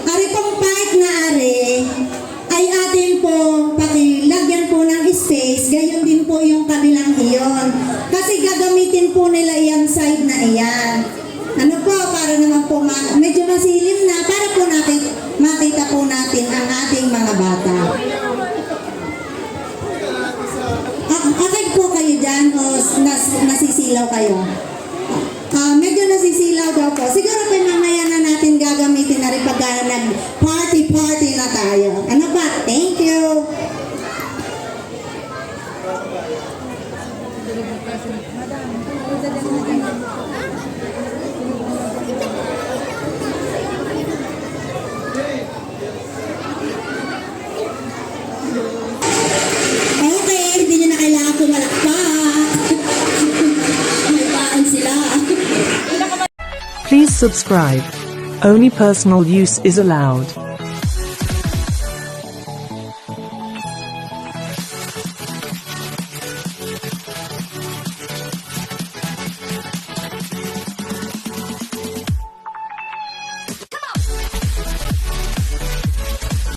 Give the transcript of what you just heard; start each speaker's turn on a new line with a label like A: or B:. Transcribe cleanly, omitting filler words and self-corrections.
A: Ari pong part na ari ay atin po pakilagyan po ng space, gayon din po yung kabilang iyon. Kasi gagamitin po nila yung side na iyan. Ano po, para naman po medyo masilim na, para po makita po natin ang ating mga bata. Akit po kayo dyan o nasisilaw kayo? Medyo nasisilaw daw po. Siguro po mamaya na natin gagamitin na rin pagka nag-party na tayo. Ano ba? Thank you! Okay, hindi nyo na kailangan pumalakpak. May paan sila.
B: Please subscribe. Only personal use is allowed.